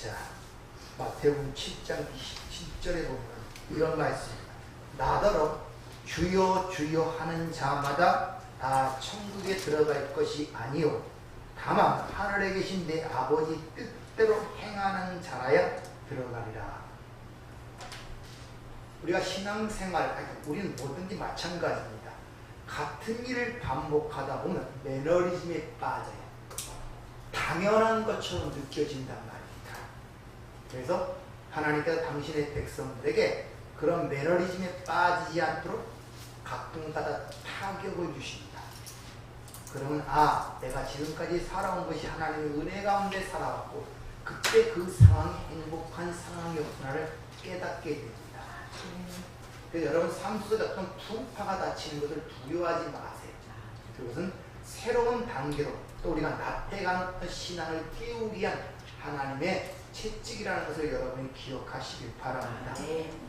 자, 마태복음 7장 27절에 보면 이런 말씀입니다. 나더러 주여 주여 하는 자마다 다 천국에 들어갈 것이 아니요 다만 하늘에 계신 내 아버지 뜻대로 행하는 자라야 들어가리라. 우리가 신앙생활, 우리는 뭐든지 마찬가지입니다. 같은 일을 반복하다 보면 매너리즘에 빠져요. 당연한 것처럼 느껴진단 말입니다. 그래서 하나님께서 당신의 백성들에게 그런 매너리즘에 빠지지 않도록 가끔가다 타격을 주십니다. 그러면 내가 지금까지 살아온 것이 하나님의 은혜 가운데 살아왔고 그때 그 상황이 행복한 상황이었구나를 깨닫게 됩니다. 그래서 여러분 삶 속에 어떤 풍파가 닥치는 것을 두려워하지 마세요. 그것은 새로운 단계로 또 우리가 나태가는 신앙을 깨우기 위한 하나님의 채찍이라는 것을 여러분이 기억하시길 바랍니다.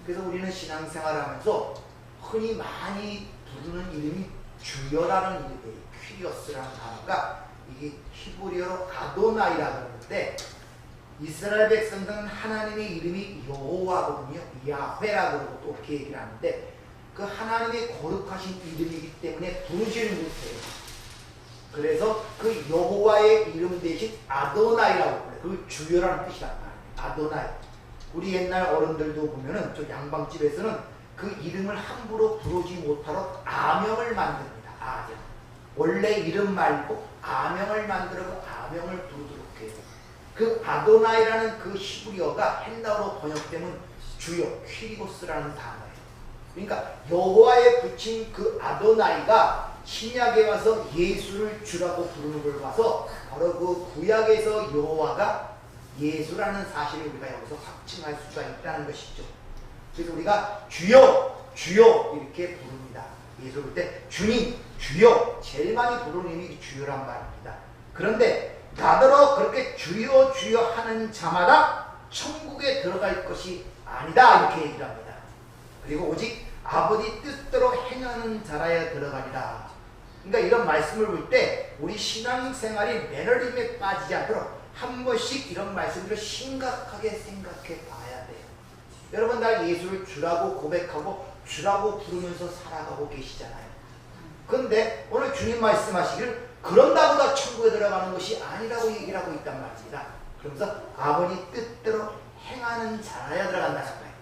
그래서 우리는 신앙생활하면서 흔히 많이 부르는 이름이 주여라는 이름이에요. 퀴리어스라는 단어가 이게 히브리어로 아도나이라고 하는데 이스라엘 백성들은 하나님의 이름이 여호와거든요. 야훼라고 그러고 또 이렇게 얘기를 하는데 그 하나님의 거룩하신 이름이기 때문에 부르지를 못해요. 그래서 그 여호와의 이름 대신 아도나이라고 그래요. 그 주여라는 뜻이란 말이에요. 아도나이. 우리 옛날 어른들도 보면은 저 양방집에서는 그 이름을 함부로 부르지 못하러 아명을 만듭니다. 아명. 원래 이름 말고 아명을 만들고 아명을 부르도록 해요. 그 아도나이라는 그 히브리어가 헬라어로 번역되면 주여, 퀴리고스라는 단어예요. 그러니까 여호와에 붙인 그 아도나이가 신약에 와서 예수를 주라고 부르는 걸 봐서 바로 그 구약에서 여호와가 예수라는 사실을 우리가 여기서 확증할 수가 있다는 것이죠. 그래서 우리가 주여, 주여 이렇게 부릅니다. 예수 부를 때 주님, 주여 제일 많이 부르는 이름이 주여란 말입니다. 그런데 나더러 그렇게 주여 주여 하는 자마다 천국에 들어갈 것이 아니다 이렇게 얘기를 합니다. 그리고 오직 아버지 뜻대로 행하는 자라야 들어가리라. 그러니까 이런 말씀을 볼 때 우리 신앙생활이 매너리즘에 빠지지 않도록 한 번씩 이런 말씀들을 심각하게 생각해 봐야 돼요. 여러분 날 예수를 주라고 고백하고 주라고 부르면서 살아가고 계시잖아요. 그런데 오늘 주님 말씀하시기를 그런다고 다 천국에 들어가는 것이 아니라고 얘기를 하고 있단 말입니다. 그러면서 아버지 뜻대로 행하는 자라야 들어간다는 거예요.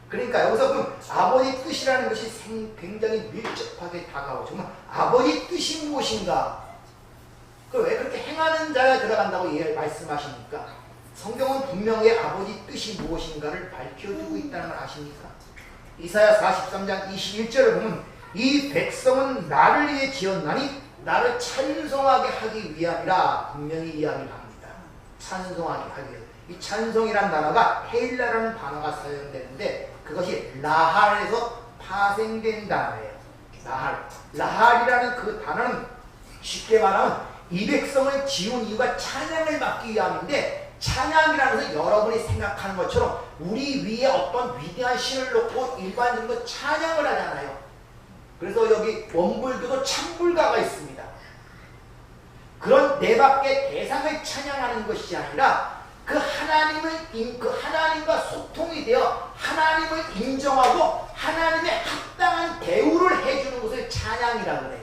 그러니까 여기서 그럼 아버지 뜻이라는 것이 굉장히 밀접하게 다가오죠. 아버지 뜻이 무엇인가? 왜 그렇게 행하는 자야 들어간다고 말씀하십니까? 성경은 분명히 아버지 뜻이 무엇인가를 밝혀주고 있다는 걸 아십니까? 이사야 43장 21절을 보면 이 백성은 나를 위해 지었나니 나를 찬송하게 하기 위함이라 분명히 이야기를 합니다. 찬송하게 하기 위해. 이 찬송이란 단어가 헤일라라는 단어가 사용되는데 그것이 라할에서 파생된 단어예요. 라할이라는 그 단어는 쉽게 말하면 이 백성을 지은 이유가 찬양을 받기 위함인데 찬양이라는 것은 여러분이 생각하는 것처럼 우리 위에 어떤 위대한 신을 놓고 일반적으로 찬양을 하잖아요. 그래서 여기 원불교도 찬불가가 있습니다. 그런 내 밖의 대상을 찬양하는 것이 아니라 그 하나님과 소통이 되어 하나님을 인정하고 하나님의 합당한 대우를 해주는 것을 찬양이라고 해요.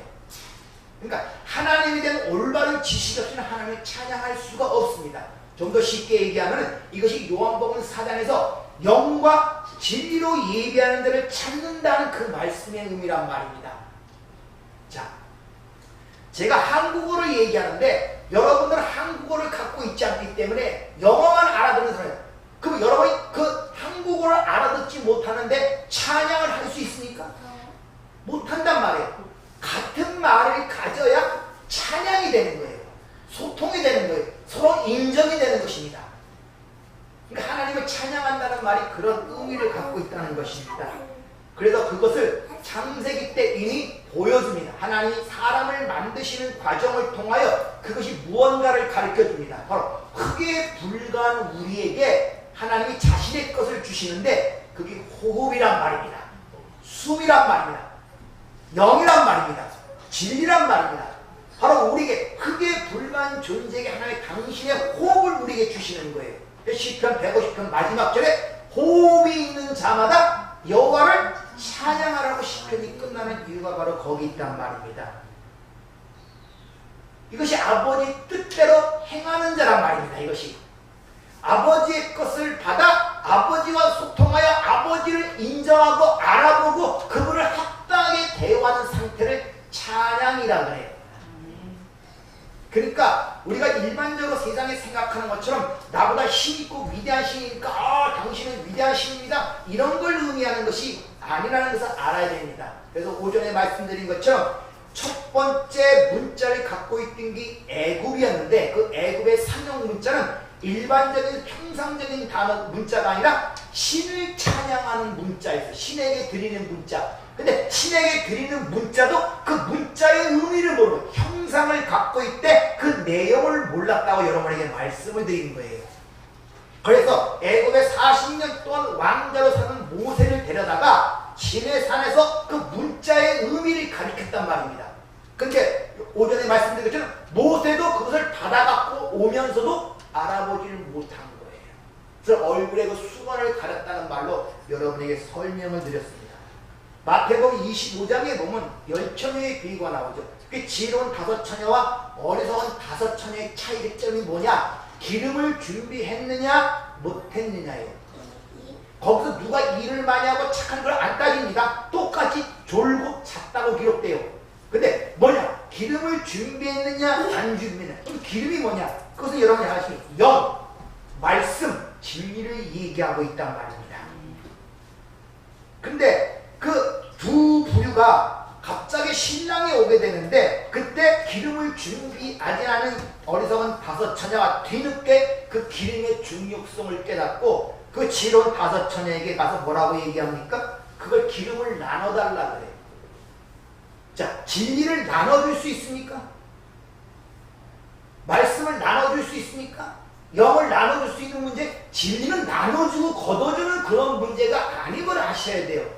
그러니까 하나님에 대한 올바른 지식 없이는 하나님을 찬양할 수가 없습니다. 좀 더 쉽게 얘기하면 이것이 요한복음 4장에서 영과 진리로 예배하는 데를 찾는다는 그 말씀의 의미란 말입니다. 자, 제가 한국어를 얘기하는데 여러분들은 한국어를 갖고 있지 않기 때문에 영어만 알아듣는 사람이에요. 그럼 여러분이 그 한국어를 알아듣지 못하는데 찬양을 할 수 있습니까? 못한단 말이에요. 같은 말을 가져야 찬양이 되는 거예요. 소통이 되는 거예요. 서로 인정이 되는 것입니다. 그러니까 하나님을 찬양한다는 말이 그런 의미를 갖고 있다는 것입니다. 그래서 그것을 창세기 때 이미 보여줍니다. 하나님이 사람을 만드시는 과정을 통하여 그것이 무언가를 가르쳐줍니다. 바로 흙에 불과한 우리에게 하나님이 자신의 것을 주시는데 그게 호흡이란 말입니다. 숨이란 말입니다. 영이란 말입니다. 진리란 말입니다. 바로 우리에게 흙에 불과한 존재에게 하나님의 당신의 호흡을 우리에게 주시는 거예요. 시편 150편 마지막 절에 호흡이 있는 자마다 여호와를 찬양하라고 시편이 끝나는 이유가 바로 거기 있단 말입니다. 이것이 아버지 뜻대로 행하는 자란 말입니다. 이것이 아버지의 것을 받아 아버지와 소통하여 아버지를 인정하고 알아보고 그분을 합당하게 대우하는 상태를 찬양이라 그래요. 그러니까 우리가 일반적으로 세상에 생각하는 것처럼 나보다 힘있고 위대한 신이니까 당신은 위대한 신입니다, 이런 걸 의미하는 것이 아니라는 것을 알아야 됩니다. 그래서 오전에 말씀드린 것처럼 첫 번째 문자를 갖고 있던 게 애굽이었는데 그 애굽의 상용 문자는 일반적인 평상적인 단어 문자가 아니라 신을 찬양하는 문자였어요. 신에게 드리는 문자. 근데 신에게 드리는 문자도 그 문자의 의미를 모르고 형상을 갖고 있대 그 내용을 몰랐다고 여러분에게 말씀을 드리는 거예요. 그래서 애굽에 40년 동안 왕자로 사는 모세를 데려다가 시내산에서 그 문자의 의미를 가르쳤단 말입니다. 근데 오전에 말씀드린 것처럼 모세도 그것을 받아갖고 오면서도 알아보지를 못한 거예요. 그래서 얼굴에 그 수건을 가렸다는 말로 여러분에게 설명을 드렸습니다. 마태복음 25장에 보면 10처녀의 비유가 나오죠. 그 지혜로운 5처녀와 어리석은 5처녀의 차이점이 뭐냐? 기름을 준비했느냐 못했느냐예요. 거기서 누가 일을 많이 하고 착한 걸 안 따집니다. 똑같이 졸고 잤다고 기록돼요. 근데 뭐냐? 기름을 준비했느냐 안 준비했느냐. 그럼 기름이 뭐냐? 그것은 여러분이 아시죠? 영, 말씀, 진리를 얘기하고 있단 말입니다. 근데 그 두 부류가 갑자기 신랑이 오게 되는데 그때 기름을 준비하지 않은 어리석은 5처녀가 뒤늦게 그 기름의 중요성을 깨닫고 그 지혜로운 5처녀에게 가서 뭐라고 얘기합니까? 그걸 기름을 나눠달라 그래요. 자, 진리를 나눠줄 수 있습니까? 말씀을 나눠줄 수 있습니까? 영을 나눠줄 수 있는 문제, 진리는 나눠주고 걷어주는 그런 문제가 아닌 걸 아셔야 돼요.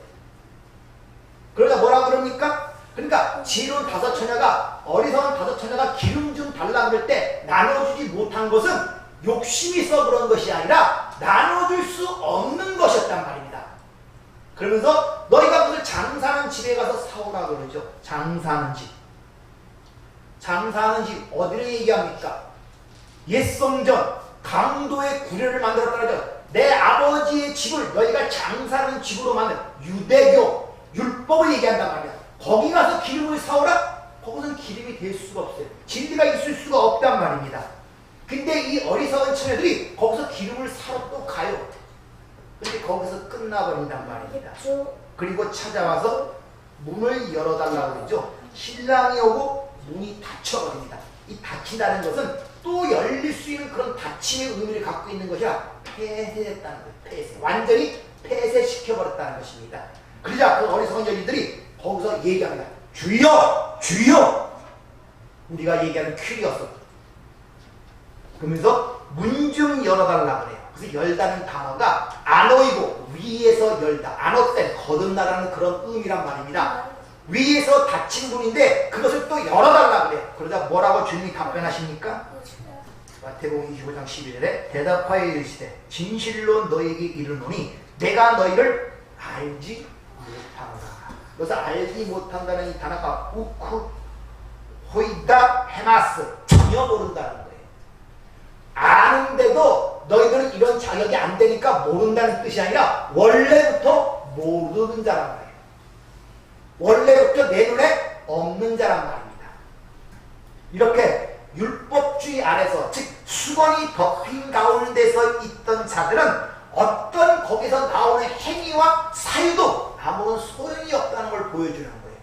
그러다 뭐라 그럽니까? 그러니까 지혜로운 5처녀가 어리석은 5처녀가 기름 좀 달라 그럴 때 나눠주지 못한 것은 욕심이 있어 그런 것이 아니라 나눠줄 수 없는 것이었단 말입니다. 그러면서 너희가 그걸 장사하는 집에 가서 사오라 그러죠. 장사하는 집. 장사하는 집 어디를 얘기합니까? 옛 성전 강도의 구례를 만들었다 그러죠. 내 아버지의 집을 너희가 장사하는 집으로 만든 유대교 율법을 얘기한단 말이야. 거기 가서 기름을 사오라? 거기서는 기름이 될 수가 없어요. 진리가 있을 수가 없단 말입니다. 근데 이 어리석은 처녀들이 거기서 기름을 사러 또 가요. 근데 거기서 끝나버린단 말입니다. 그리고 찾아와서 문을 열어달라고 그러죠. 신랑이 오고 문이 닫혀버립니다. 이 닫힌다는 것은 또 열릴 수 있는 그런 닫힘의 의미를 갖고 있는 것이 아니라 폐쇄했다는 거예요. 폐쇄. 완전히 폐쇄시켜버렸다는 것입니다. 그러자 그 어리석은 여인들이 거기서 얘기합니다. 주여! 주여! 우리가 얘기하는 큐리어스. 그러면서 문 좀 열어달라 그래요. 그래서 열다는 단어가 안어이고 위에서 열다. 안어 때 거듭나라는 그런 의미란 말입니다. 위에서 닫힌 문인데 그것을 또 열어달라 그래요. 그러자 뭐라고 주님이 답변하십니까? 마태복음 25장 11절에 대답하여 이르시되 진실로 너희에게 이르노니 내가 너희를 알지 못하노라. 그래서 알지 못한다는 이 단어가 우크 호이다 헤마스 전혀 모른다는 거예요. 아는데도 너희들은 이런 자격이 안 되니까 모른다는 뜻이 아니라 원래부터 모르는 자란 말이에요. 원래부터 내 눈에 없는 자란 말입니다. 이렇게 율법주의 아래서 즉 수건이 덮인 가운데서 있던 자들은 어떤 거기서 나오는 행위와 사유도 아무런 소용이 없다는 걸 보여주는 거예요.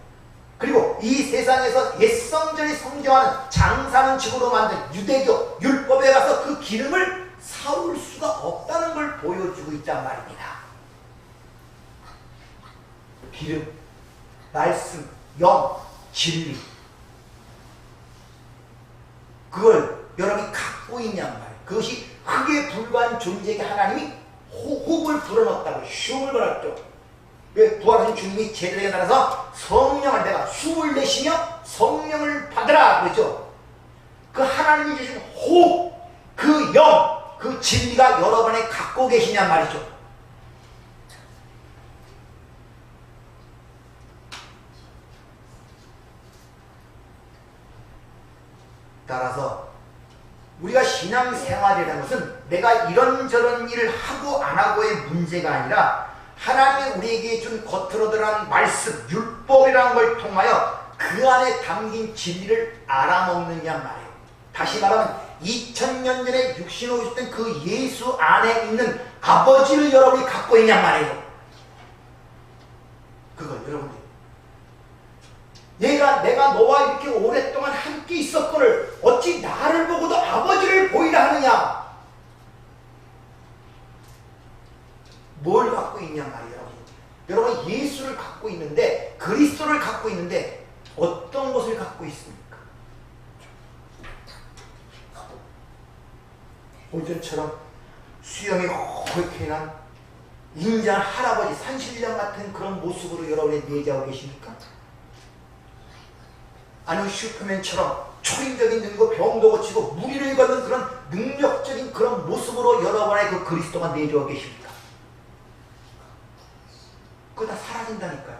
그리고 이 세상에서 옛성전이 성경하는 장사는 집으로 만든 유대교 율법에 가서 그 기름을 사올 수가 없다는 걸 보여주고 있단 말입니다. 기름, 말씀, 영, 진리 그걸 여러분이 갖고 있냔 말이에요. 그것이 흙에 불과한 존재에게 하나님이 호흡을 불어넣었다고 흉을 불었죠. 왜 부활하신 주님이 제자들에게 나가서 성령을 내가 숨을 내쉬며 성령을 받으라 그랬죠. 그 하나님이 주신 호흡, 그 영, 그 그 진리가 여러분 안에 갖고 계시냔 말이죠. 따라서 우리가 신앙생활이라는 것은 내가 이런저런 일을 하고 안 하고의 문제가 아니라 하나님이 우리에게 준 겉으로 드러난 말씀, 율법이라는 걸 통하여 그 안에 담긴 진리를 알아먹느냐 말이에요. 다시 말하면 2000년 전에 육신 오셨던 그 예수 안에 있는 아버지를 여러분이 갖고 있냔 말이에요. 그걸 여러분들 내가 너와 이렇게 오랫동안 함께 있었거늘 어찌 나를 보고도 아버지를 보이라 하느냐. 뭘 갖고 있냐 말이에요. 여러분 예수를 갖고 있는데, 그리스도를 갖고 있는데 어떤 것을 갖고 있습니까? 오전처럼 수염이 홀게 난 인자한 할아버지 산신령 같은 그런 모습으로 여러분이 내재하고 계십니까? 아니면 슈퍼맨처럼 초인적인 능력으로 병도 고치고 무리를 걷는 그런 능력적인 그런 모습으로 여러분의 그 그리스도가 내재하고 계십니까? 그거 다 사라진다니까요.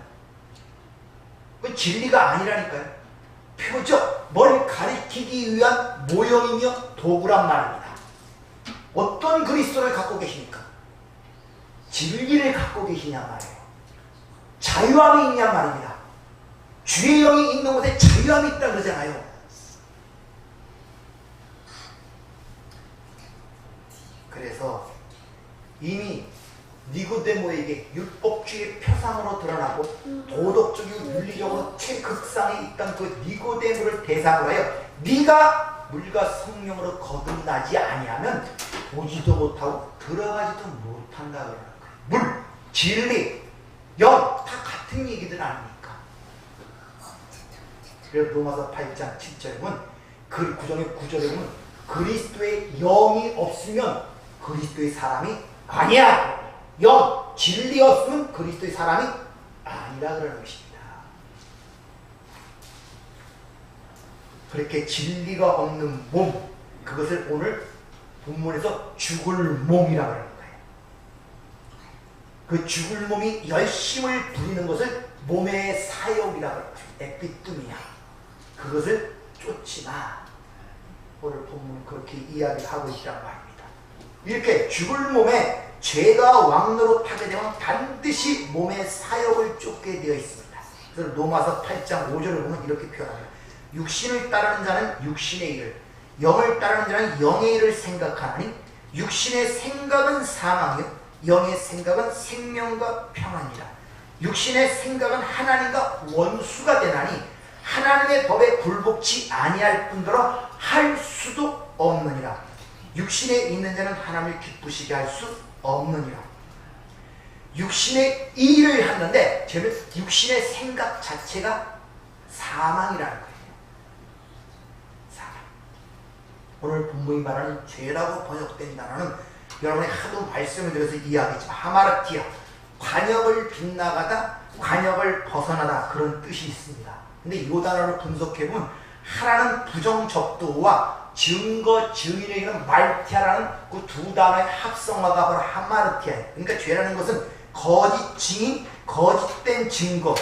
그건 진리가 아니라니까요. 표적, 뭘 가리키기 위한 모형이며 도구란 말입니다. 어떤 그리스도를 갖고 계십니까? 진리를 갖고 계시냐 말이에요. 자유함이 있냐 말입니다. 주의 영이 있는 곳에 자유함이 있다 그러잖아요. 그래서 이미 니고데모에게 율법주의 표상으로 드러나고 도덕적이고 윤리적으로 최극상에 있던 그 니고데모를 대상으로 하여 네가 물과 성령으로 거듭나지 아니하면 보지도 못하고 들어가지도 못한다 그러는 거예요. 물, 진리, 영 다 같은 얘기들 아닙니까? 그래서 로마서 8장 7절에 보면 그 구절에 보면 그리스도의 영이 없으면 그리스도의 사람이 아니야. 영, 진리 없으면 그리스도의 사람이 아니라 그러는 것입니다. 그렇게 진리가 없는 몸, 그것을 오늘 본문에서 죽을 몸이라고 하는 거예요. 그 죽을 몸이 열심을 부리는 것을 몸의 사욕이라고 하는 거예요. 에피뚜미야. 그것을 쫓지마. 오늘 본문은 그렇게 이야기를 하고 있다는 말입니다. 이렇게 죽을 몸에 죄가 왕노릇하게 되면 반드시 몸의 사욕을 쫓게 되어 있습니다. 그래서 로마서 8장 5절을 보면 이렇게 표현합니다. 육신을 따르는 자는 육신의 일을, 영을 따르는 자는 영의 일을 생각하나니 육신의 생각은 사망이요 영의 생각은 생명과 평안이라. 육신의 생각은 하나님과 원수가 되나니 하나님의 법에 굴복치 아니할 뿐더러 할 수도 없느니라. 육신에 있는 자는 하나님을 기쁘시게 할 수 없느니라. 육신의 일을 하는데 육신의 생각 자체가 사망이라는 거예요. 사망. 오늘 본문이 말하는 죄라고 번역된 단어는 여러분이 하도 말씀을 드려서 이야기했지만 하마르티아, 관역을 빗나가다, 관역을 벗어나다 그런 뜻이 있습니다. 근데 이 단어를 분석해보면 하나는 부정적도와 증거, 증인에 이르는 말티아라는 그 두 단어의 합성어가 바로 하마르티아예요. 그러니까 죄라는 것은 거짓 증인, 거짓된 증거,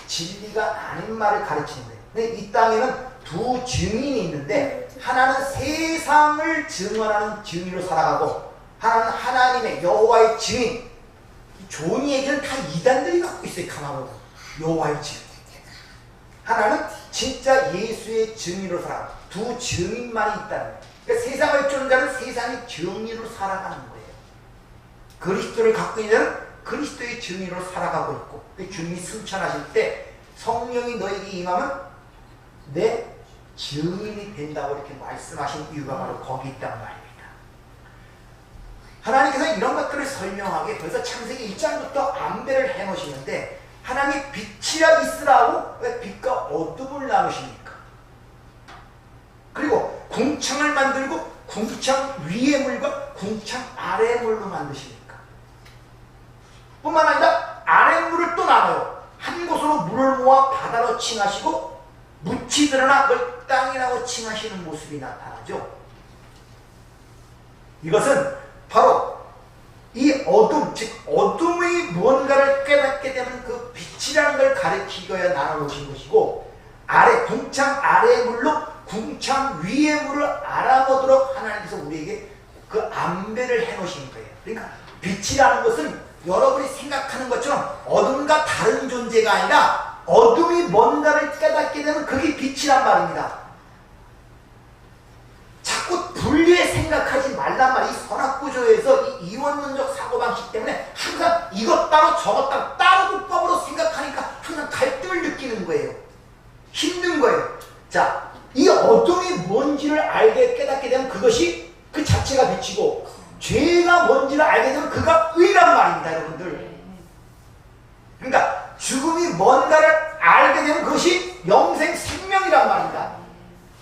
진리가 아닌 말을 가르치는 거예요. 근데 이 땅에는 두 증인이 있는데 하나는 세상을 증언하는 증인으로 살아가고 하나는 하나님의 여호와의 증인. 좋은 얘기는 다 이단들이 갖고 있어요. 가만히 보면 여호와의 증인. 하나는 진짜 예수의 증인으로 살아가고 두 증인만이 있다는 거예요. 그러니까 세상을 쫓는 자는 세상의 증인으로 살아가는 거예요. 그리스도를 갖고 있는 자는 그리스도의 증인으로 살아가고 있고 그 주님이 승천하실 때 성령이 너에게 임하면 내 증인이 된다고 이렇게 말씀하신 이유가 바로 거기 있단 말입니다. 하나님께서 이런 것들을 설명하게 벌써 창세기 1장부터 안배를 해놓으시는데 하나님이 빛이라 있으라고 왜 빛과 어둠을 나누십니까? 그리고 궁창을 만들고 궁창 위의 물과 궁창 아래의 물로 만드십니까? 뿐만 아니라 아래 물을 또 나눠요. 한 곳으로 물을 모아 바다로 칭하시고 묻히 드러나 그걸 땅이라고 칭하시는 모습이 나타나죠. 이것은 어둠, 즉 어둠의 무언가를 깨닫게 되면 그 빛이라는 걸 가리키기 위해 나눠놓으신 것이고, 아래, 궁창 아래의 물로 궁창 위의 물을 알아보도록 하나님께서 우리에게 그 안배를 해놓으신 거예요. 그러니까 빛이라는 것은 여러분이 생각하는 것처럼 어둠과 다른 존재가 아니라 어둠이 뭔가를 깨닫게 되면 그게 빛이란 말입니다. 자꾸 분리해 생각하지 말란 말이 선악구조에서 이 이원론적 사고방식 때문에 항상 이것 따로 저것 따로 따로 법으로 생각하니까 항상 갈등을 느끼는 거예요. 힘든 거예요. 자, 이 어둠이 뭔지를 알게 깨닫게 되면 그것이 그 자체가 빛이고, 죄가 뭔지를 알게 되면 그가 의란 말입니다, 여러분들. 그러니까 죽음이 뭔가를 알게 되면 그것이 영생 생명이란 말입니다.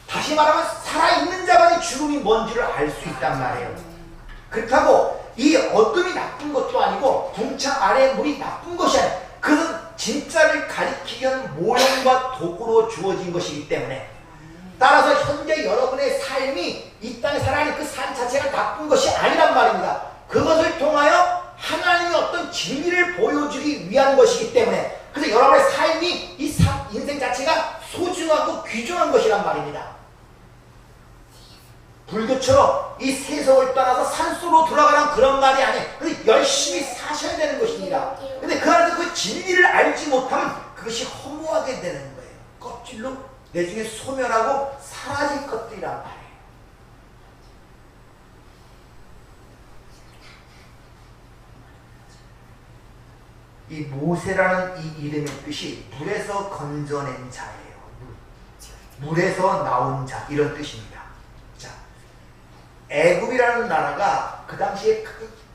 다시 말하면 살아있는 자만이 죽음이 뭔지를 알 수 있단 말이에요. 그렇다고 이 어둠이 나쁜 것도 아니고 궁창 아래의 물이 나쁜 것이 아니에요. 그것은 진짜를 가리키기 위한 모형과 도구로 주어진 것이기 때문에, 따라서 현재 여러분의 삶이 이 땅에 살아가는 그 삶 자체가 나쁜 것이 아니란 말입니다. 그것을 통하여 하나님의 어떤 진리를 보여주기 위한 것이기 때문에, 그래서 여러분의 삶이 이 인생 자체가 소중하고 귀중한 것이란 말입니다. 불교처럼 이 세속을 떠나서 산속으로 들어가는 그런 말이 아니에요. 그래서 열심히 사셔야 되는 것입니다. 근데 그 안에서 그 진리를 알지 못하면 그것이 허무하게 되는 거예요. 껍질로 내중에 소멸하고 사라질 것들이란 말이에요. 이 모세라는 이 이름의 뜻이 물에서 건져낸 자예요. 물에서 나온 자, 이런 뜻입니다. 자, 애굽이라는 나라가 그 당시에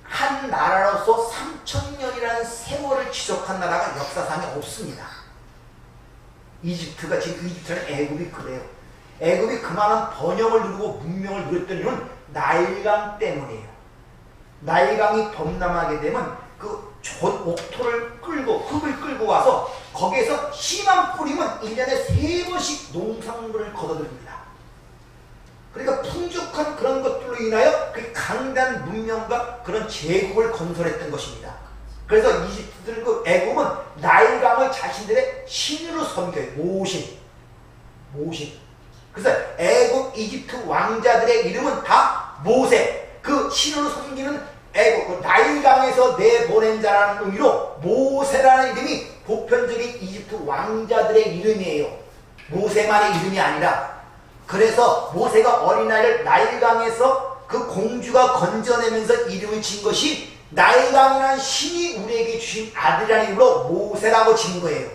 한 나라로서 3000년이라는 세월을 지속한 나라가 역사상에 없습니다. 이집트가, 지금 이집트는 애굽이 그래요. 애굽이 그만한 번영을 누리고 문명을 누렸던 이유는 나일강 때문이에요. 나일강이 범람하게 되면 그 옥토를 끌고, 흙을 끌고 와서 거기에서 씨만 뿌리면 1년에 3번씩 농산물을 거둬들입니다. 그러니까 풍족한 그런 것들로 인하여 그 강단 문명과 그런 제국을 건설했던 것입니다. 그래서 이집트들, 그 애굽은 나일강을 자신들의 신으로 섬겨요. 모신. 그래서 애굽, 이집트 왕자들의 이름은 다 모세, 그 신으로 섬기는 애굽, 그 나일강에서 내보낸 자라는 의미로 모세라는 이름이 보편적인 이집트 왕자들의 이름이에요. 모세만의 이름이 아니라. 그래서 모세가 어린아이를 나일강에서 그 공주가 건져내면서 이름을 진 것이 나일강이라는 신이 우리에게 주신 아들이라는 이름으로 모세라고 진 거예요.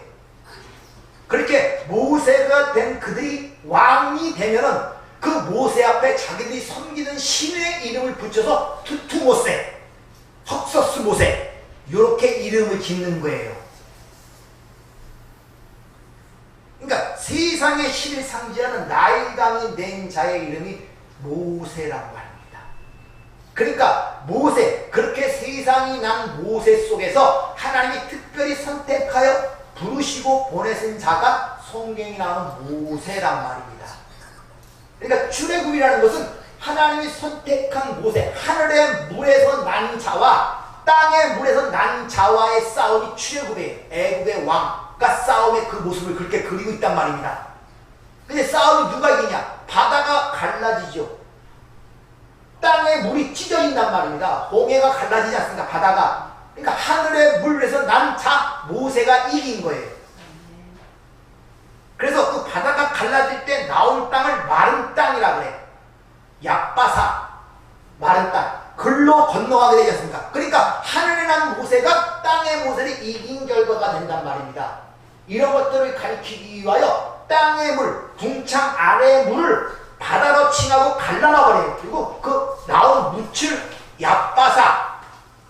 그렇게 모세가 된 그들이 왕이 되면은 그 모세 앞에 자기들이 섬기는 신의 이름을 붙여서 투투모세, 헉서스모세, 이렇게 이름을 짓는 거예요. 그러니까 세상의 신을 상징하는 나일강이 낸 자의 이름이 모세라고 합니다. 그러니까 모세, 그렇게 세상이 난 모세 속에서 하나님이 특별히 선택하여 부르시고 보내신 자가 성경에 나오는 모세란 말입니다. 그러니까 출애굽이라는 것은 하나님이 선택한 모세, 하늘의 물에서 난 자와 땅의 물에서 난 자와의 싸움이 출애굽이에요. 애굽의 왕과 싸움의 그 모습을 그렇게 그리고 있단 말입니다. 근데 싸움이 누가 이기냐? 바다가 갈라지죠. 땅의 물이 찢어진단 말입니다. 홍해가 갈라지지 않습니까? 바다가. 그러니까 하늘의 물에서 난 자 모세가 이긴 거예요. 그래서 그 바다가 갈라질 때 나온 땅을 마른 땅이라 그래. 얍바사, 마른 땅. 글로 건너가게 되지 않습니까? 그러니까 하늘에 난 모세가 땅의 모세를 이긴 결과가 된단 말입니다. 이런 것들을 가리키기 위하여 땅의 물, 궁창 아래의 물을 바다로 칭하고 갈라놔버려요. 그리고 그 나온 묻힐 얍바사,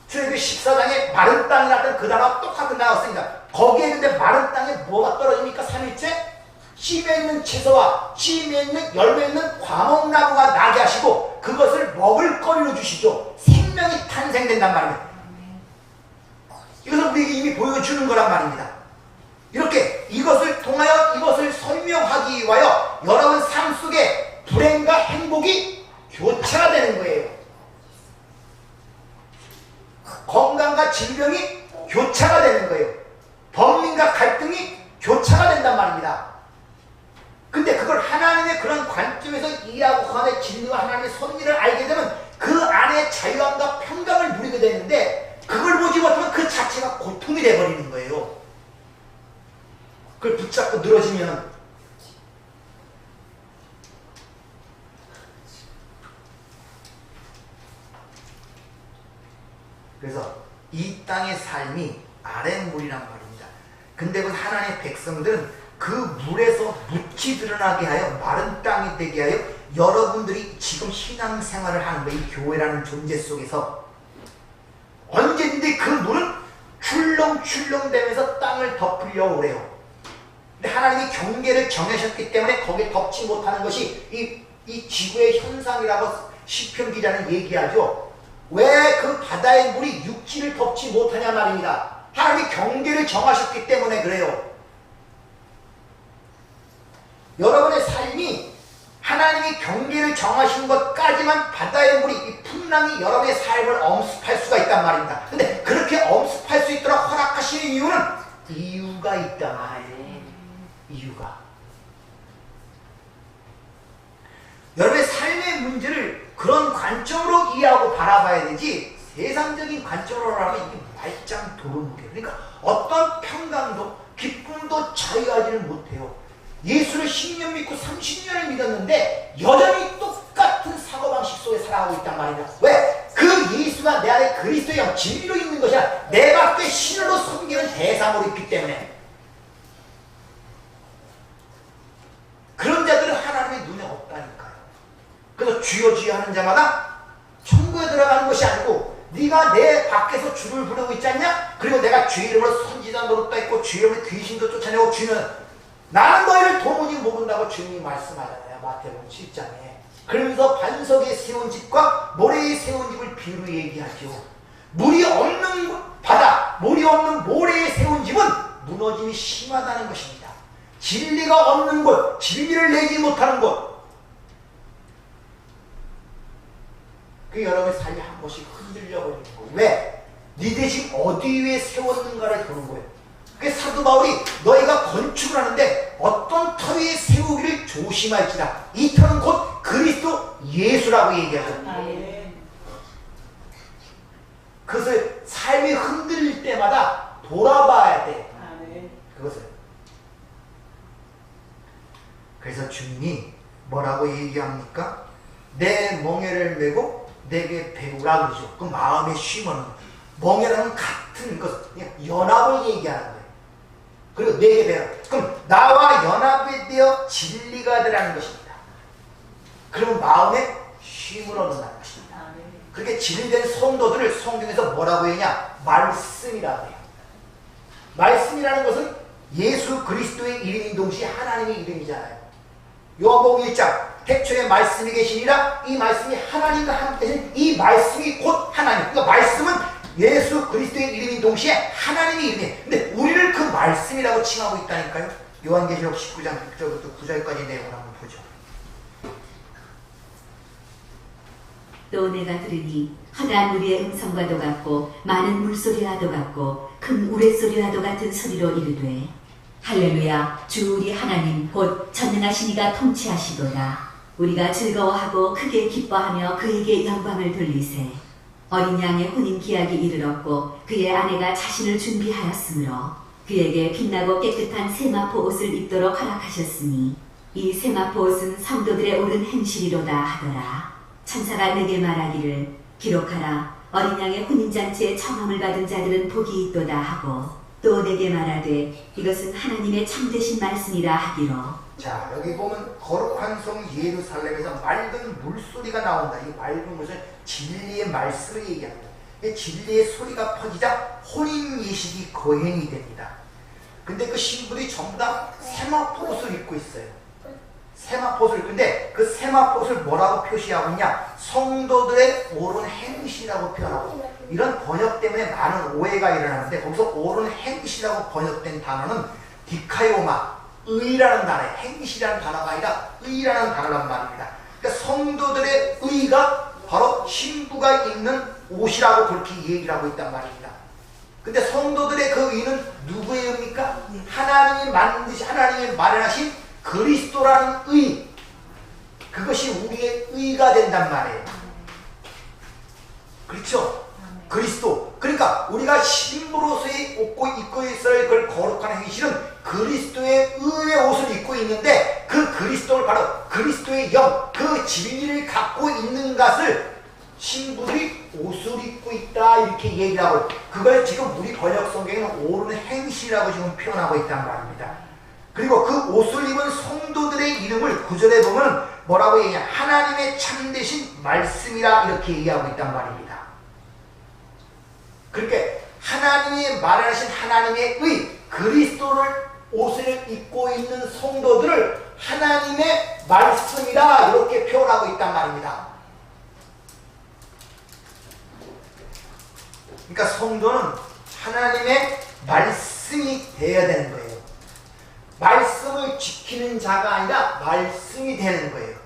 출애굽기 14장에 마른 땅이라는 그 단어가 똑같은 단어가 쓰입니다. 거기에 근데 마른 땅에 뭐가 떨어집니까? 3일째? 씨에 있는 채소와 씨에 있는 열매 있는 과목나무가 나게 하시고 그것을 먹을 거리로 주시죠. 생명이 탄생된단 말입니다. 이것을 우리에게 이미 보여주는 거란 말입니다. 이렇게 이것을 통하여 이것을 설명하기 위하여 여러분 삶 속에 불행과 행복이 교차가 되는 거예요. 질병이 교차가 되는 거예요. 범민과 갈등이 교차가 된단 말입니다. 근데 그걸 하나님의 그런 관점에서 이해하고 그 안에 진리와 하나님의 섭리를 알게 되면 그 안에 자유함과 평강을 누리게 되는데, 그걸 보지 못하면 그 자체가 고통이 돼버리는 거예요. 그걸 붙잡고 늘어지면 그래서 이 땅의 삶이 아랫물이란 말입니다. 근데 그 하나님의 백성들은 그 물에서 묻히 드러나게 하여 마른 땅이 되게 하여 여러분들이 지금 신앙생활을 하는 거예요. 이 교회라는 존재 속에서 언제든지 그 물은 출렁출렁 되면서 땅을 덮으려고 그래요. 근데 하나님이 경계를 정하셨기 때문에 거기에 덮지 못하는 것이 이 지구의 현상이라고 시편 기자는 얘기하죠. 왜 그 바다의 물이 육지를 덮지 못하냐 말입니다. 하나님이 경계를 정하셨기 때문에 그래요. 여러분의 삶이 하나님이 경계를 정하신 것까지만 바다의 물이, 이 풍랑이 여러분의 삶을 엄습할 수가 있단 말입니다. 근데 그렇게 엄습할 수 있도록 허락하시는 이유는 이유가 있단 말이에요. 이유가. 여러분의 삶의 문제를 그런 관점으로 이해하고 바라봐야 되지, 세상적인 관점으로 하면 이게 말짱 도루묵이에요. 그러니까 어떤 평강도 기쁨도 자유하지를 못해요. 예수를 10년 믿고 30년을 믿었는데 여전히 똑같은 사고방식 속에 살아가고 있단 말이다. 왜? 그 예수가 내 안에 그리스도의 영, 진리로 있는 것이 아니라 내 밖에 신으로 섬기는 대상으로 있기 때문에. 그런 자들은 하나님의 눈에 없다니까요. 그래서 주여 주여 하는 자마다 천국에 들어가는 것이 아니고, 네가 내 밖에서 주를 부르고 있지 않냐? 그리고 내가 주 이름으로 선지자 노릇도 했고 주 이름으로 귀신도 쫓아내고, 주는 나는 너희를 도무지 모른다고 주님이 말씀하잖아요. 마태복음 7장에. 그러면서 반석에 세운 집과 모래에 세운 집을 비유로 얘기하죠. 물이 없는 바다, 물이 없는 모래에 세운 집은 무너짐이 심하다는 것입니다. 진리가 없는 곳, 진리를 내지 못하는 곳, 그 여러분의 삶이 한 번씩 흔들려 버리는 거예요. 왜? 네 대신 어디 위에 세웠는가를 보는 거예요. 그래서 사도 바울이 너희가 건축을 하는데 어떤 터 위에 세우기를 조심할지라. 이 터는 곧 그리스도 예수라고 얘기하죠. 그것을 삶이 흔들릴 때마다 돌아봐야 돼. 그것을. 그래서 주님이 뭐라고 얘기합니까? 내 멍에를 메고 내게 배우라 그러죠. 그 마음의 쉼은, 멍에라는 같은 것, 연합을 얘기하는 거예요. 그리고 내게 배우라. 그럼 나와 연합이 되어 진리가 되라는 것입니다. 그러면 마음에 쉼을 얻는다는 것입니다. 그렇게 진리된 성도들을 성경에서 뭐라고 했냐? 말씀이라고 해요. 말씀이라는 것은 예수 그리스도의 이름인 동시에 하나님의 이름이잖아요. 요한복음 1장 태초에 말씀이 계시니라. 이 말씀이 하나님과 함께 계신 이 말씀이 곧 하나님. 그러니까 말씀은 예수 그리스도의 이름인 동시에 하나님의 이름이에요. 근데 우리를 그 말씀이라고 칭하고 있다니까요. 요한계시록 19장 6절부터 9절까지 내용을 한번 보죠. 또 내가 들으니 헛한 무리의 음성과도 같고 많은 물소리와도 같고 큰 우레소리와도 같은 소리로 이르되, 할렐루야, 주 우리 하나님 곧 전능하신 이가 통치하시도다. 우리가 즐거워하고 크게 기뻐하며 그에게 영광을 돌리세. 어린 양의 혼인 기약이 이르렀고 그의 아내가 자신을 준비하였으므로 그에게 빛나고 깨끗한 세마포 옷을 입도록 허락하셨으니 이 세마포 옷은 성도들의 옳은 행실이로다 하더라. 천사가 내게 말하기를, 기록하라. 어린 양의 혼인잔치에 청함을 받은 자들은 복이 있도다 하고, 또 내게 말하되 이것은 하나님의 참되신 말씀이라 하기로. 자, 여기 보면 거룩한 성 예루살렘에서 맑은 물소리가 나온다. 이 맑은 것은 진리의 말씀을 얘기합니다. 진리의 소리가 퍼지자 혼인 예식이 거행이 됩니다. 근데 그 신부들이 전부 다 세마포 옷을 입고 있어요. 세마포 옷을. 근데 그 세마포 옷을 뭐라고 표시하고 있냐? 성도들의 옳은 행실이라고 표현하고, 이런 번역 때문에 많은 오해가 일어나는데, 거기서 옳은 행실이라고 번역된 단어는 디카요마, 의라는 단어예요. 행실이라는 단어가 아니라 의라는 단어란 말입니다. 그러니까 성도들의 의가 바로 신부가 입는 옷이라고 그렇게 얘기를 하고 있단 말입니다. 근데 성도들의 그 의는 누구의 의입니까? 하나님이 만드신, 하나님이 마련하신 그리스도라는 의. 그것이 우리의 의가 된단 말이에요. 그렇죠? 그리스도. 그러니까 우리가 신부로서의 옷고 입고 있어야 할 그걸 거룩한 행실은 그리스도의 의의 옷을 입고 있는데 그 그리스도를 바로 그리스도의 영, 그 진리를 갖고 있는 것을 신부들이 옷을 입고 있다 이렇게 얘기를 하고 그걸 지금 우리 번역 성경에는 옳은 행실이라고 지금 표현하고 있단 말입니다. 그리고 그 옷을 입은 성도들의 이름을 9절에 보면 뭐라고 얘기하냐? 하나님의 참되신 말씀이라 이렇게 얘기하고 있단 말입니다. 그렇게 하나님이 마련하신 하나님의 의 그리스도를 옷을 입고 있는 성도들을 하나님의 말씀이다 이렇게 표현하고 있단 말입니다. 그러니까 성도는 하나님의 말씀이 되어야 되는 거예요. 말씀을 지키는 자가 아니라 말씀이 되는 거예요.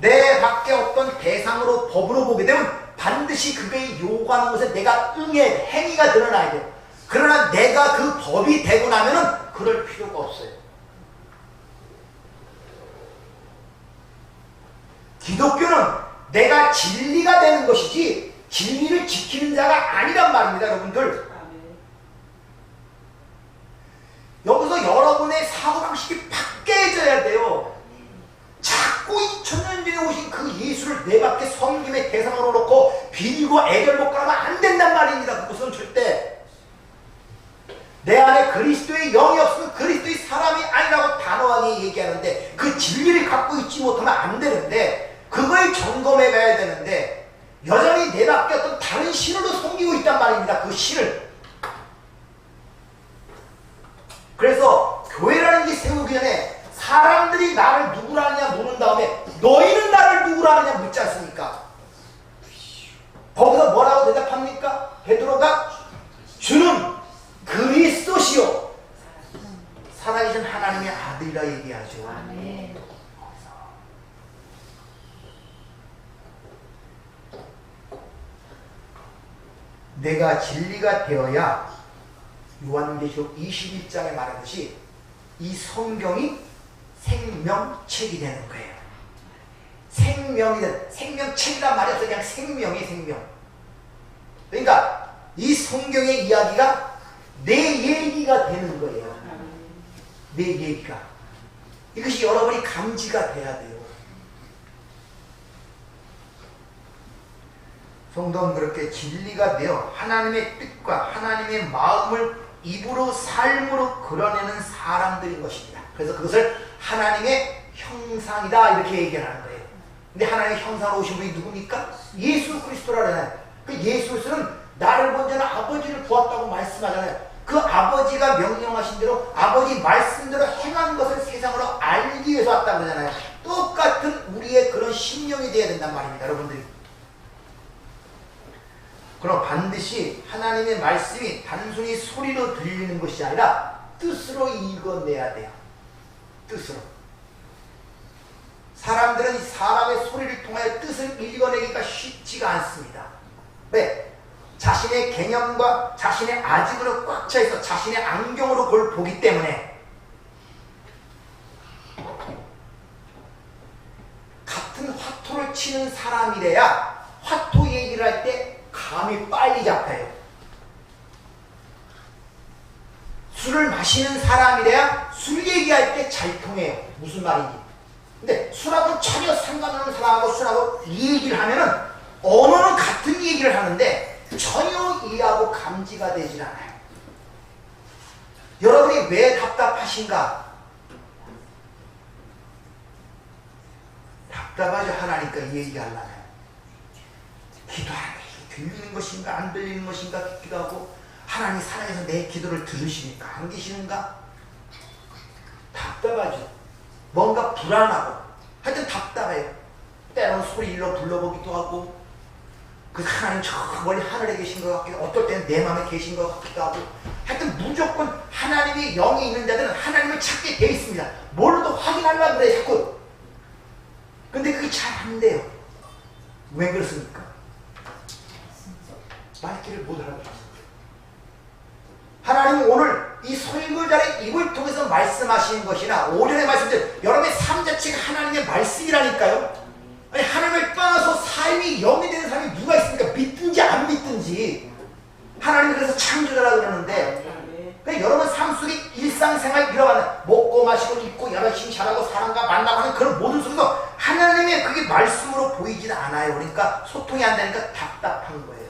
내 밖에 어떤 대상으로 법으로 보게 되면 반드시 그게 요구하는 것에 내가 응해 행위가 드러나야 돼요. 그러나 내가 그 법이 되고 나면은 그럴 필요가 없어요. 기독교는 내가 진리가 되는 것이지 진리를 지키는 자가 아니란 말입니다, 여러분들. 여기서 여러분의 사고방식이 바뀌어져야 돼요. 자꾸 2000년 전에 오신 그 예수를 내 밖에 섬김의 대상으로 놓고 비리고 애결먹고 하면 안 된단 말입니다. 그것은 절대. 내 안에 그리스도의 영이 없으면 그리스도의 사람이 아니라고 단호하게 얘기하는데 그 진리를 갖고 있지 못하면 안 되는데 그걸 점검해 가야 되는데 여전히 내 밖에 어떤 다른 신으로 섬기고 있단 말입니다. 그 신을. 그래서 교회라는 게 세우기 전에 사람들이 나를 누구라느냐 묻는 다음에 너희는 나를 누구라느냐 묻지 않습니까? 거기서 뭐라고 대답합니까? 베드로가 주는 그리스도시요 살아계신 하나님의 아들이라 얘기하죠. 아멘. 내가 진리가 되어야 요한계시록 21장에 말하듯이 이 성경이 생명책이 되는 거예요. 생명책이란 말이 없어요. 그냥 생명이 생명. 그러니까 이 성경의 이야기가 내 얘기가 되는 거예요. 내 얘기가. 이것이 여러분이 감지가 돼야 돼요. 성도는 그렇게 진리가 되어 하나님의 뜻과 하나님의 마음을 입으로 삶으로 그려내는 사람들인 것입니다. 그래서 그것을 하나님의 형상이다 이렇게 얘기하는 거예요. 근데 하나님의 형상으로 오신 분이 누굽니까? 예수 그리스도라잖아요. 그 예수 그리스도는 나를 본 자는 아버지를 보았다고 말씀하잖아요. 그 아버지가 명령하신 대로 아버지 말씀대로 행한 것을 세상으로 알기 위해서 왔다고 그러잖아요. 똑같은 우리의 그런 심령이 되어야 된단 말입니다. 여러분들이. 그럼 반드시 하나님의 말씀이 단순히 소리로 들리는 것이 아니라 뜻으로 읽어내야 돼요. 뜻으로. 사람들은 사람의 소리를 통하여 뜻을 읽어내기가 쉽지가 않습니다. 왜? 자신의 개념과 자신의 아직으로 꽉 차있어 자신의 안경으로 그걸 보기 때문에 같은 화토를 치는 사람이래야 화토 얘기를 할 때 감이 빨리 잡혀요. 술을 마시는 사람이래야 술 얘기할 때 잘 통해요. 무슨 말인지. 근데 술하고 전혀 상관없는 사람하고 술하고 이 얘기를 하면은 언어는 같은 얘기를 하는데 전혀 이해하고 감지가 되질 않아요. 여러분이 왜 답답하신가? 답답하죠. 하나니까 이 얘기하려면. 기도하는 게 들리는 것인가 안 들리는 것인가 싶기도 하고 하나님 살아계서 내 기도를 들으시니까 안 계시는가? 답답하죠. 뭔가 불안하고 하여튼 답답해요. 때로는 소리 일러 불러보기도 하고 그 하나님 저 멀리 하늘에 계신 것 같기도 하고 어떨 때는 내 마음에 계신 것 같기도 하고 하여튼 무조건 하나님의 영이 있는 자들은 하나님을 찾게 돼 있습니다. 뭘로도 확인하려고 그래 자꾸. 근데 그게 잘 안 돼요. 왜 그렇습니까? 말귀를 못 알아듣습니다. 하나님은 오늘 이 설교자의 입을 통해서 말씀하시는 것이나 오전에 말씀드린 여러분의 삶 자체가 하나님의 말씀이라니까요. 아니, 하나님을 떠나서 삶이 영이 되는 사람이 누가 있습니까? 믿든지 안 믿든지. 하나님이 그래서 창조자라 그러는데, 그러니까 여러분 삶 속에 일상생활 이뤄가는 먹고 마시고 입고 열심히 잘하고 사람과 만나고 하는 그런 모든 속에서 하나님의 그게 말씀으로 보이지는 않아요. 그러니까 소통이 안 되니까 답답한 거예요.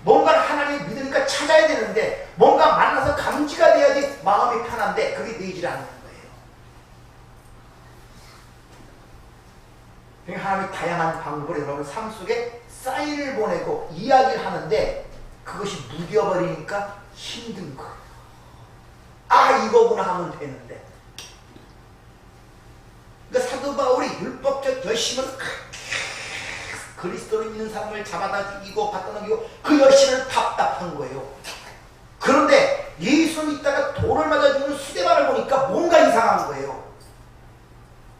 뭔가를 하나님이 믿으니까 찾아야 되는데 뭔가 만나서 감지가 돼야지 마음이 편한데 그게 되질 않는 거예요. 그러니까 하나님이 다양한 방법으로 여러분 삶 속에 사인을 보내고 이야기를 하는데 그것이 무뎌버리니까 힘든 거예요. 아, 이거구나 하면 되는데. 그러니까 사도 바울이 율법적 열심을 그리스도를 믿는 사람을 잡아다 죽이고 갖다 넘기고 그 열심은 답답한 거예요. 그런데 예수 믿다가 돌을 맞아 죽는 수데바를 보니까 뭔가 이상한 거예요.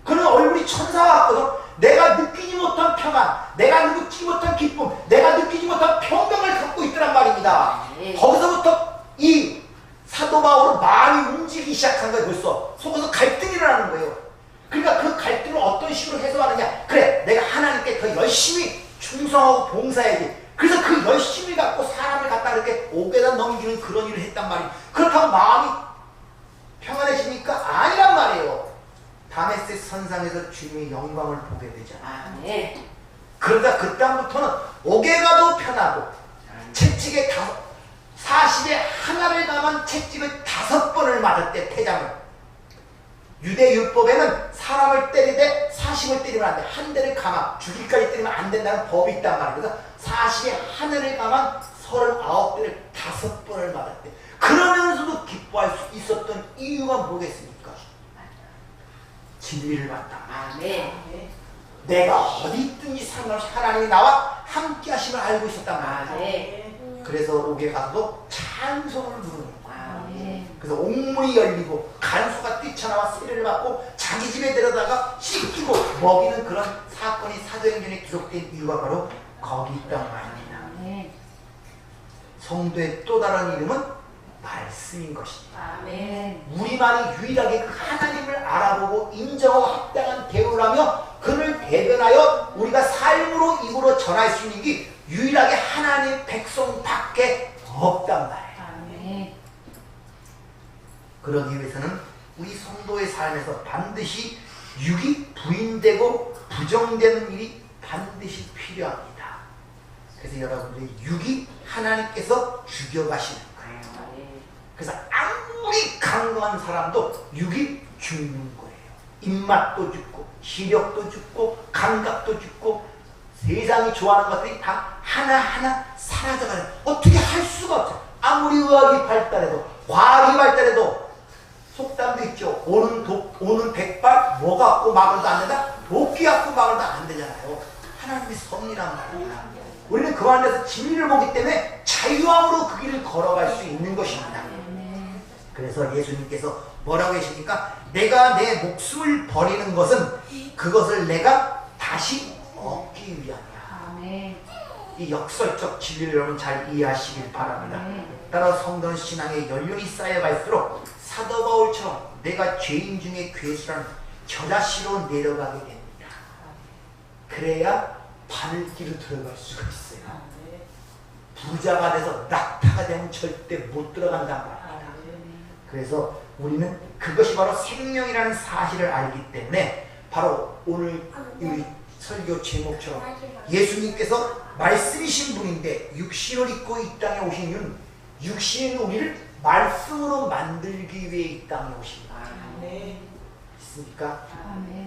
그는 얼굴이 천사 같거든. 내가 느끼지 못한 평안, 내가 느끼지 못한 기쁨, 내가 느끼지 못한 평강을 갖고 있더란 말입니다. 거기서부터 이 사도 바울은 마음이 움직이기 시작한 거예요. 벌써 속에서 갈등이 일어나는 거예요. 그러니까 그 갈등을 어떤 식으로 해소하느냐. 그래, 내가 하나님께 더 열심히 충성하고 봉사해야지. 그래서 그 열심히 갖고 사람을 갖다 이렇게 옥에다 넘기는 그런 일을 했단 말이에요. 그렇다고 마음이 평안해지니까 아니란 말이에요. 다메섹 선상에서 주님의 영광을 보게 되잖아요. 그러다 그다음부터는 옥에 가도 편하고 채찍에 40에 하나를 감은 채찍을 5번을 맞았대. 태장을. 유대 율법에는 사람을 때리되 40을 때리면 안 돼. 한 대를 감아 죽일까지 때리면 안 된다는 법이 있단 말이에요. 그래서 40에 하늘을 감아 39대를 5번을 맞았대. 그러면서도 기뻐할 수 있었던 이유가 뭐겠습니까? 진리를 받다. 내가 어디 있든지 상관없이 하나님이 나와 함께 하심을 알고 있었단 말이에요. 그래서 옥에 가서도 찬송을 부르는 거예요. 그래서 옥문이 열리고 간수가 뛰쳐나와 세례를 받고 자기 집에 데려다가 씻기고 먹이는 그런 사건이 사도행전에 기록된 이유가 바로 거기 있단 말입니다. 성도의 또 다른 이름은 말씀인 것입니다. 우리만이 유일하게 그 하나님을 알아보고 인정하고 합당한 대우를 하며 그를 대변하여 우리가 삶으로 입으로 전할 수 있는 게 유일하게 하나님 백성밖에 없단 말이에요. 그러기 위해서는 우리 성도의 삶에서 반드시 육이 부인되고 부정되는 일이 반드시 필요합니다. 그래서 여러분들의 육이 하나님께서 죽여가시는 거예요. 그래서 아무리 강건한 사람도 육이 죽는 거예요. 입맛도 죽고 시력도 죽고 감각도 죽고 세상이 좋아하는 것들이 다 하나하나 사라져가요. 어떻게 할 수가 없어요. 아무리 의학이 발달해도 과학이 발달해도 속담도 있죠. 오는 백발 뭐 갖고 막아도 안 된다? 도끼 갖고 막아도 안 되잖아요. 하나님의 섭리란 말입니다. 우리는 그 안에서 진리를 보기 때문에 자유함으로 그 길을 걸어갈 수 있는 것입니다. 그래서 예수님께서 뭐라고 하십니까? 내가 내 목숨을 버리는 것은 그것을 내가 다시 얻기 위함이야. 이 역설적 진리를 여러분 잘 이해하시길 바랍니다. 따라서 성도는 신앙의 연륜이 쌓여갈수록 사도 바울처럼 내가 죄인 중에 괴수라는 저자시로 내려가게 됩니다. 그래야 바늘길을 들어갈 수가 있어요. 부자가 돼서 낙타가 되면 절대 못 들어간단 말입니다. 그래서 우리는 그것이 바로 생명이라는 사실을 알기 때문에 바로 오늘 우리 설교 제목처럼 예수님께서 말씀이신 분인데 육신을 입고 이 땅에 오신 이유는 육신인 우리를 말씀으로 만들기 위해 이 땅에 오신 거예요. 있습니까?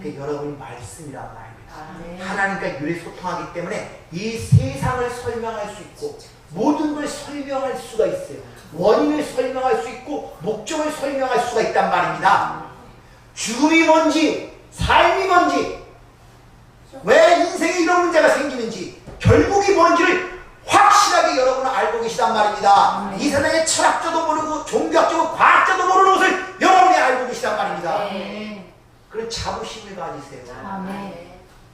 그 여러분이 말씀이란 말입니다. 하나님과 유리 소통하기 때문에 이 세상을 설명할 수 있고 모든 걸 설명할 수가 있어요. 원인을 설명할 수 있고 목적을 설명할 수가 있단 말입니다. 죽음이 뭔지 삶이 뭔지 왜 인생에 이런 문제가 생기는지 결국이 뭔지를 확실하게 여러분은 알고 계시단 말입니다. 이 세상에 철학자도 모르고 종교학자도 과학자도 모르는 것을 여러분이 알고 계시단 말입니다. 그런 자부심을 가지세요.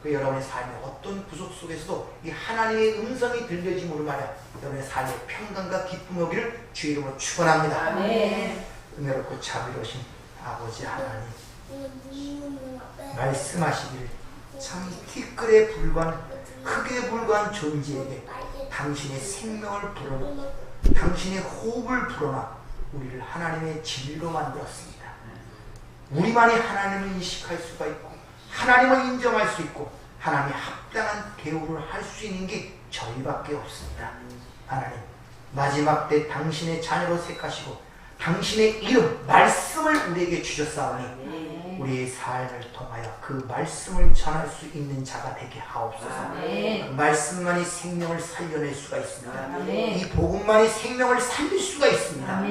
그 여러분의 삶의 어떤 구속 속에서도 이 하나님의 음성이 들려짐으로 말이야 여러분의 삶의 평강과 기쁨이 오기를 주 이름으로 축원합니다. 아멘. 은혜롭고 자비로우신 아버지 하나님 말씀하시기를 참 티끌에 불과한 흙에 불과한 존재에게 당신의 생명을 불어넣어 당신의 호흡을 불어넣어 우리를 하나님의 진리로 만들었습니다. 우리만이 하나님을 인식할 수가 있고 하나님을 인정할 수 있고 하나님의 합당한 대우를 할 수 있는 게 저희밖에 없습니다. 하나님 마지막 때 당신의 자녀로 택하시고 당신의 이름 말씀을 우리에게 주셨사오니 우리의 삶을 통하여 그 말씀을 전할 수 있는 자가 되게 하옵소서. 그 말씀만이 생명을 살려낼 수가 있습니다. 이 복음만이 생명을 살릴 수가 있습니다.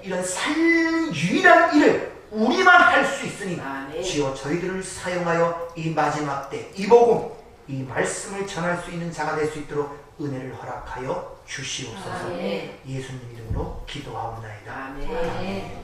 이런 살리는 유일한 일을 우리만 할 수 있으니 주여 저희들을 사용하여 이 마지막 때 이 복음 이 말씀을 전할 수 있는 자가 될 수 있도록 은혜를 허락하여 주시옵소서. 예수님 이름으로 기도하옵나이다. 아멘.